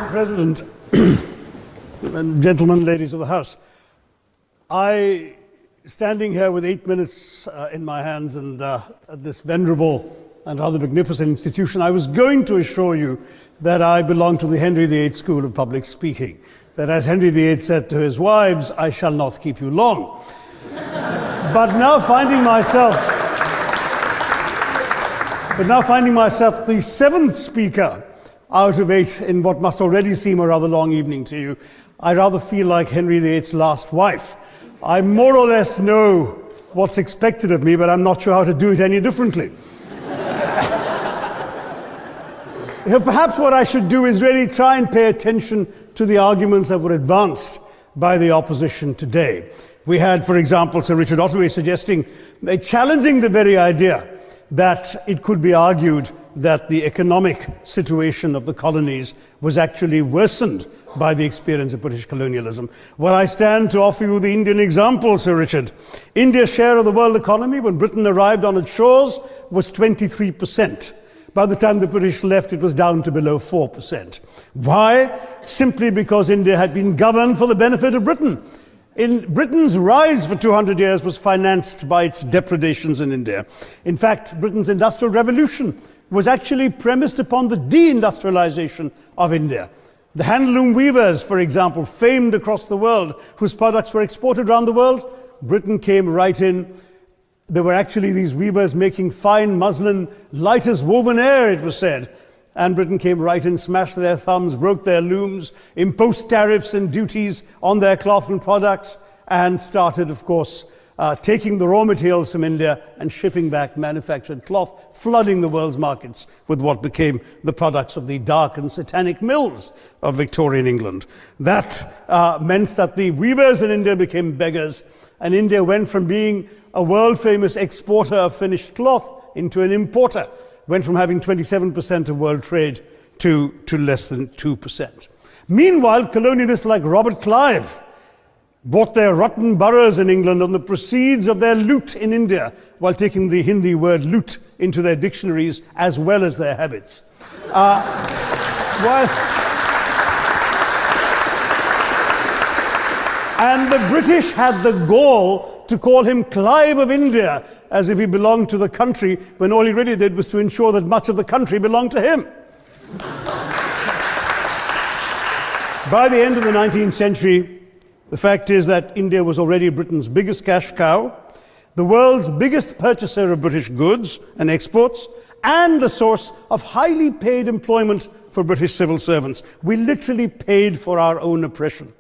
Mr. President, and gentlemen, ladies of the House, standing here with 8 minutes in my hands and at this venerable and rather magnificent institution, I was going to assure you that I belong to the Henry VIII School of Public Speaking, that as Henry VIII said to his wives, I shall not keep you long. But now finding myself the seventh speaker out of 8 in what must already seem a rather long evening to you, I rather feel like Henry VIII's last wife. I more or less know what's expected of me, but I'm not sure how to do it any differently. Perhaps what I should do is really try and pay attention to the arguments that were advanced by the opposition today. We had, for example, Sir Richard Ottaway challenging the very idea that it could be argued that the economic situation of the colonies was actually worsened by the experience of British colonialism. Well, I stand to offer you the Indian example, Sir Richard. India's share of the world economy when Britain arrived on its shores was 23%. By the time the British left, it was down to below 4%. Why? Simply because India had been governed for the benefit of Britain. Britain's rise for 200 years was financed by its depredations in India. In fact, Britain's industrial revolution was actually premised upon the deindustrialization of India. The handloom weavers, for example, famed across the world, whose products were exported around the world, Britain came right in. There were actually these weavers making fine muslin, light as woven air, it was said. And Britain came right in, smashed their thumbs, broke their looms, imposed tariffs and duties on their cloth and products, and started, of course, taking the raw materials from India and shipping back manufactured cloth, flooding the world's markets with what became the products of the dark and satanic mills of Victorian England. That meant that the weavers in India became beggars, and India went from being a world-famous exporter of finished cloth into an importer, went from having 27% of world trade to less than 2%. Meanwhile, colonialists like Robert Clive bought their rotten boroughs in England on the proceeds of their loot in India, while taking the Hindi word loot into their dictionaries as well as their habits. And the British had the gall to call him Clive of India, as if he belonged to the country, when all he really did was to ensure that much of the country belonged to him. By the end of the 19th century, the fact is that India was already Britain's biggest cash cow, the world's biggest purchaser of British goods and exports, and the source of highly paid employment for British civil servants. We literally paid for our own oppression.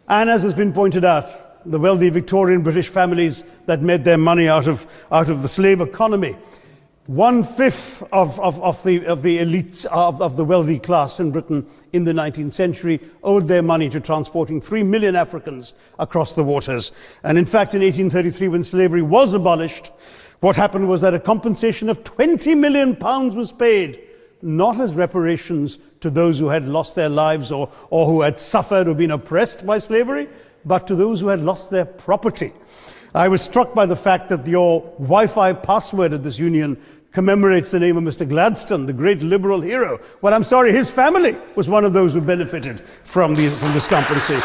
And as has been pointed out, the wealthy Victorian British families that made their money out of the slave economy, 1/5 of the elites of the wealthy class in Britain in the 19th century owed their money to transporting 3 million Africans across the waters. And in fact, in 1833, when slavery was abolished, what happened was that a compensation of £20 million was paid, not as reparations to those who had lost their lives or who had suffered or been oppressed by slavery, but to those who had lost their property. I was struck by the fact that your Wi-Fi password at this union commemorates the name of Mr. Gladstone, the great liberal hero. Well, I'm sorry, his family was one of those who benefited from this compensation.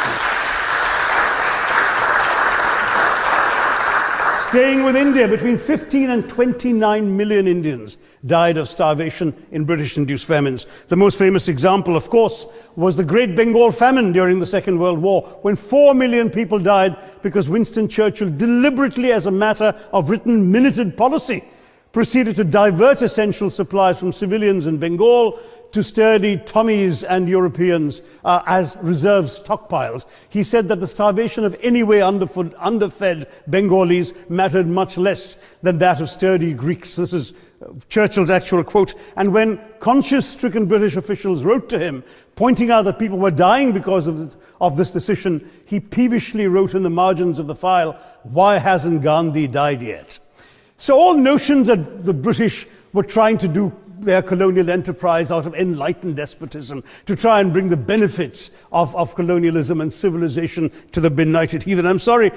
Staying with India, between 15 and 29 million Indians died of starvation in British-induced famines. The most famous example, of course, was the Great Bengal Famine during the Second World War, when 4 million people died because Winston Churchill, deliberately as a matter of written minuted policy, proceeded to divert essential supplies from civilians in Bengal to sturdy Tommies and Europeans as reserve stockpiles. He said that the starvation of anyway underfed Bengalis mattered much less than that of sturdy Greeks. This is Churchill's actual quote. And when conscience-stricken British officials wrote to him, pointing out that people were dying because of this decision, he peevishly wrote in the margins of the file, "Why hasn't Gandhi died yet?" So all notions that the British were trying to do their colonial enterprise out of enlightened despotism, to try and bring the benefits of colonialism and civilization to the benighted heathen. I'm sorry,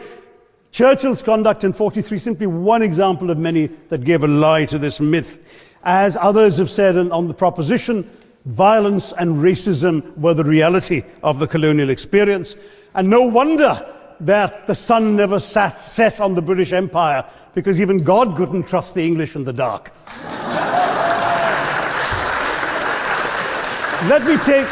Churchill's conduct in 43 is simply one example of many that gave a lie to this myth. As others have said on the proposition, Violence and racism were the reality of the colonial experience. And no wonder that the sun never set on the British Empire, because even God couldn't trust the English in the dark. Let me take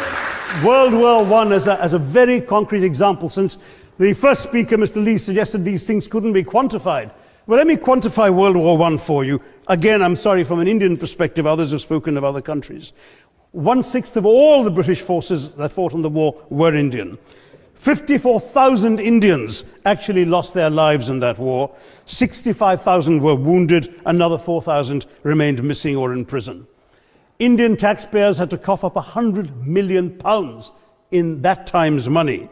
World War I as a very concrete example, since the first speaker, Mr. Lee, suggested these things couldn't be quantified. Well, let me quantify World War I for you. Again, I'm sorry, from an Indian perspective, others have spoken of other countries. 1/6 of all the British forces that fought in the war were Indian. 54,000 Indians actually lost their lives in that war. 65,000 were wounded. Another 4,000 remained missing or in prison. Indian taxpayers had to cough up £100 million in that time's money.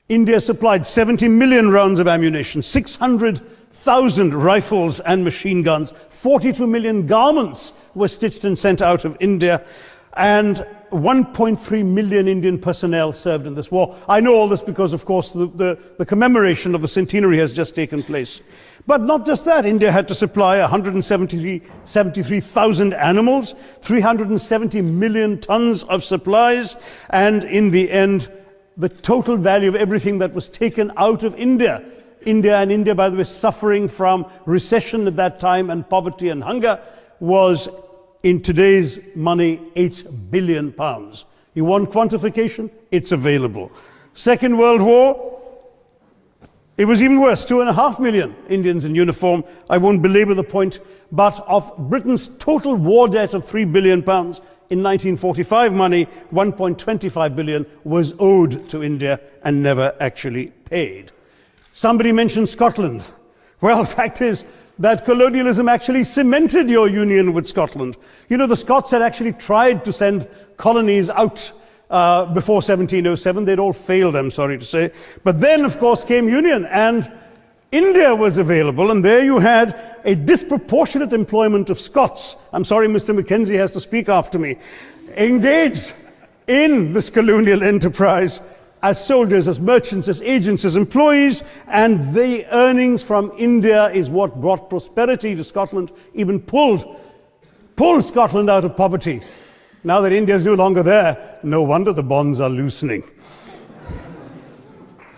India supplied 70 million rounds of ammunition, 600,000 rifles and machine guns, 42 million garments were stitched and sent out of India, and 1.3 million Indian personnel served in this war. I know all this because, of course, the commemoration of the centenary has just taken place. But not just that, India had to supply 173,000 animals, 370 million tons of supplies, and in the end, the total value of everything that was taken out of India, India, by the way, suffering from recession at that time and poverty and hunger, was, in today's money, £8 billion. You want quantification? It's available. Second World War, it was even worse, 2.5 million Indians in uniform. I won't belabor the point, but of Britain's total war debt of £3 billion, in 1945 money, 1.25 billion was owed to India and never actually paid. Somebody mentioned Scotland. Well, the fact is that colonialism actually cemented your union with Scotland. You know, the Scots had actually tried to send colonies out before 1707. They'd all failed, I'm sorry to say. But then, of course, came union, and India was available, and there you had a disproportionate employment of Scots. I'm sorry, Mr. Mackenzie has to speak after me. Engaged in this colonial enterprise as soldiers, as merchants, as agents, as employees, and the earnings from India is what brought prosperity to Scotland, even pulled Scotland out of poverty. Now that India is no longer there, no wonder the bonds are loosening.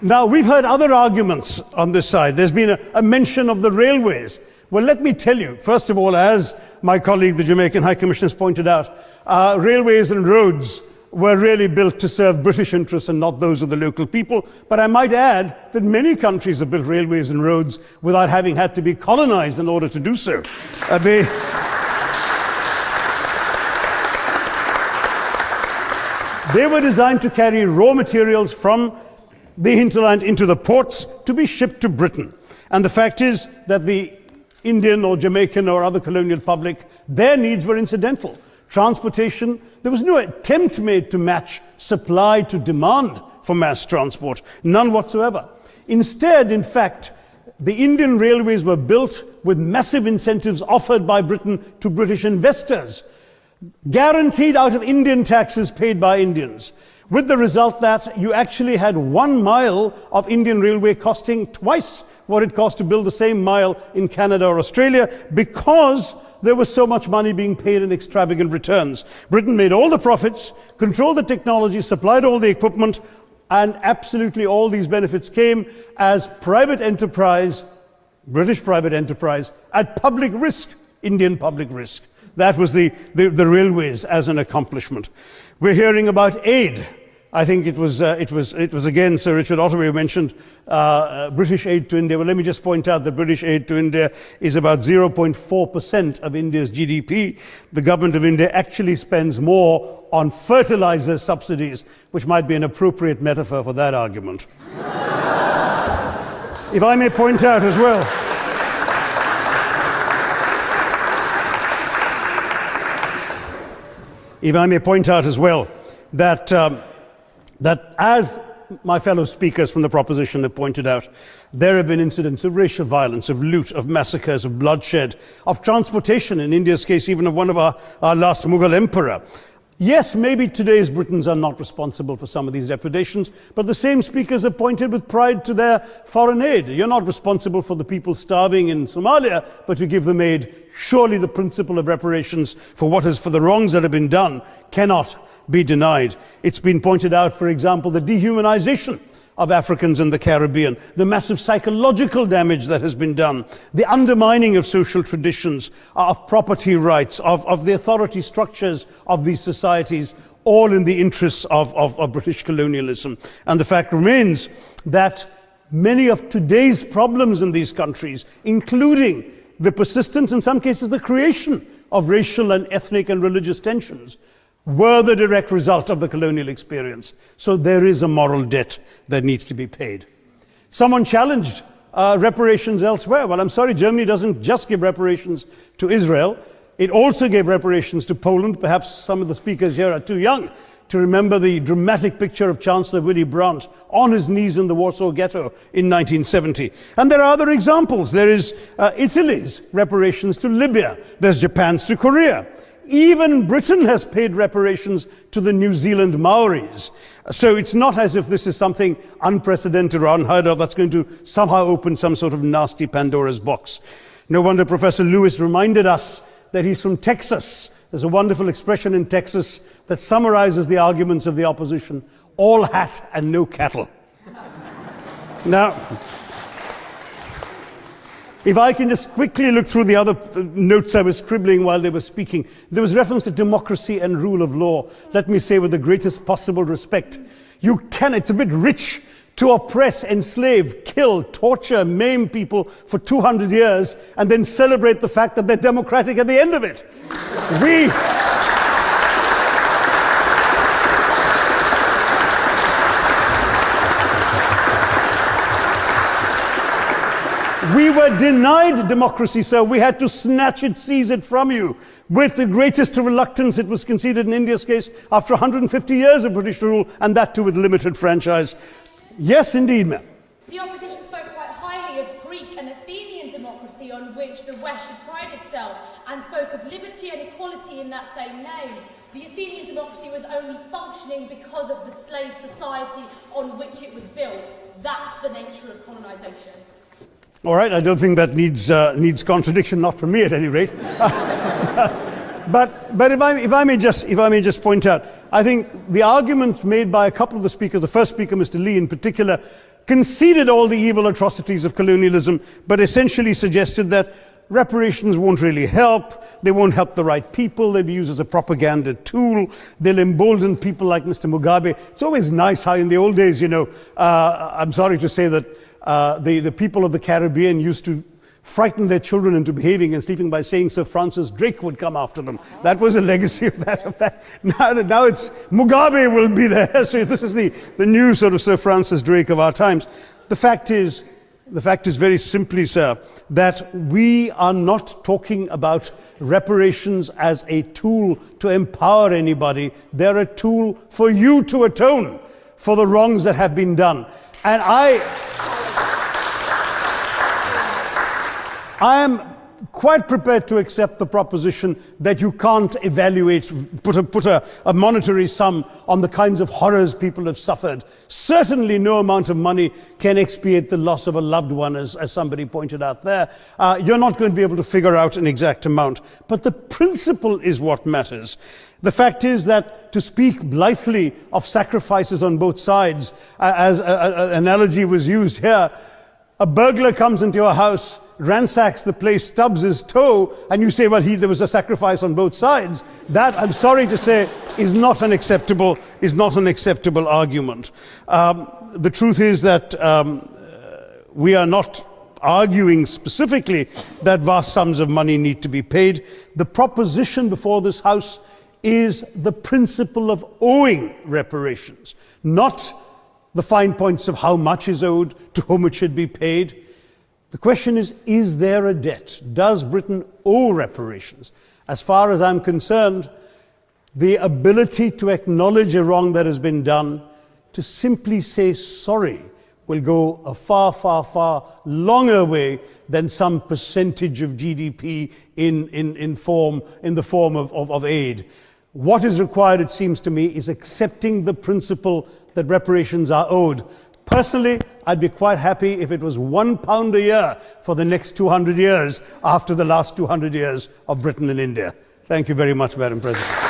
Now, we've heard other arguments on this side. There's been a mention of the railways. Well, let me tell you, first of all, as my colleague, the Jamaican High Commissioner, has pointed out, railways and roads were really built to serve British interests and not those of the local people. But I might add that many countries have built railways and roads without having had to be colonized in order to do so. They were designed to carry raw materials from the hinterland into the ports to be shipped to Britain. And the fact is that the Indian or Jamaican or other colonial public, their needs were incidental. Transportation, there was no attempt made to match supply to demand for mass transport, none whatsoever. Instead, in fact, the Indian railways were built with massive incentives offered by Britain to British investors, guaranteed out of Indian taxes paid by Indians, with the result that you actually had 1 mile of Indian railway costing twice what it cost to build the same mile in Canada or Australia, because there was so much money being paid in extravagant returns. Britain made all the profits, controlled the technology, supplied all the equipment, and absolutely all these benefits came as private enterprise, British private enterprise, at public risk, Indian public risk. That was the railways as an accomplishment. We're hearing about aid. I think it was again Sir Richard Ottaway who mentioned British aid to India. Well, let me just point out that British aid to India is about 0.4% of India's GDP. The government of India actually spends more on fertilizer subsidies, which might be an appropriate metaphor for that argument. If I may point out as well, that as my fellow speakers from the proposition have pointed out, there have been incidents of racial violence, of loot, of massacres, of bloodshed, of transportation, in India's case, even of one of our last Mughal emperor. Yes, maybe today's Britons are not responsible for some of these depredations, but the same speakers have pointed with pride to their foreign aid. You're not responsible for the people starving in Somalia, but you give them aid. Surely the principle of reparations for the wrongs that have been done cannot be denied. It's been pointed out, for example, the dehumanization of Africans in the Caribbean, the massive psychological damage that has been done, the undermining of social traditions, of property rights, of the authority structures of these societies, all in the interests of British colonialism. And the fact remains that many of today's problems in these countries, including the persistence, in some cases the creation of racial and ethnic and religious tensions, were the direct result of the colonial experience. So there is a moral debt that needs to be paid. Someone challenged reparations elsewhere. Well, I'm sorry, Germany doesn't just give reparations to Israel. It also gave reparations to Poland. Perhaps some of the speakers here are too young to remember the dramatic picture of Chancellor Willy Brandt on his knees in the Warsaw Ghetto in 1970. And there are other examples. There is Italy's reparations to Libya. There's Japan's to Korea. Even Britain has paid reparations to the New Zealand Maoris. So it's not as if this is something unprecedented or unheard of that's going to somehow open some sort of nasty Pandora's box. No wonder Professor Lewis reminded us that he's from Texas. There's a wonderful expression in Texas that summarizes the arguments of the opposition: all hat and no cattle. Now, if I can just quickly look through the other notes I was scribbling while they were speaking. There was reference to democracy and rule of law. Let me say with the greatest possible respect, it's a bit rich to oppress, enslave, kill, torture, maim people for 200 years and then celebrate the fact that they're democratic at the end of it. We were denied democracy, sir. We had to snatch it, seize it from you. With the greatest reluctance, it was conceded in India's case after 150 years of British rule, and that too with limited franchise. Yes, indeed, ma'am. The opposition spoke quite highly of Greek and Athenian democracy on which the West should pride itself, and spoke of liberty and equality in that same name. The Athenian democracy was only functioning because of the slave society on which it was built. That's the nature of colonisation. All right, I don't think that needs contradiction, not from me at any rate. But if I may just point out, I think the arguments made by a couple of the speakers, the first speaker, Mr. Lee in particular, conceded all the evil atrocities of colonialism, but essentially suggested that reparations won't really help. They won't help the right people. They'll be used as a propaganda tool. They'll embolden people like Mr. Mugabe. It's always nice how in the old days, I'm sorry to say that the people of the Caribbean used to frighten their children into behaving and sleeping by saying Sir Francis Drake would come after them. That was a legacy of that. Now it's Mugabe will be there. So this is the new sort of Sir Francis Drake of our times. The fact is very simply, sir, that we are not talking about reparations as a tool to empower anybody. They're a tool for you to atone for the wrongs that have been done. And I am quite prepared to accept the proposition that you can't put a monetary sum on the kinds of horrors people have suffered. Certainly no amount of money can expiate the loss of a loved one, as somebody pointed out there. You're not going to be able to figure out an exact amount. But the principle is what matters. The fact is that to speak blithely of sacrifices on both sides, as an analogy was used here, a burglar comes into your house, ransacks the place, stubs his toe, and you say, well, there was a sacrifice on both sides. That, I'm sorry to say, is not an acceptable argument. The truth is that we are not arguing specifically that vast sums of money need to be paid. The proposition before this House is the principle of owing reparations, not the fine points of how much is owed, to whom it should be paid. The question is there a debt? Does Britain owe reparations? As far as I'm concerned, the ability to acknowledge a wrong that has been done, to simply say sorry, will go a far, far, far longer way than some percentage of GDP in the form of aid. What is required, it seems to me, is accepting the principle that reparations are owed. Personally, I'd be quite happy if it was £1 a year for the next 200 years after the last 200 years of Britain and India. Thank you very much, Madam President.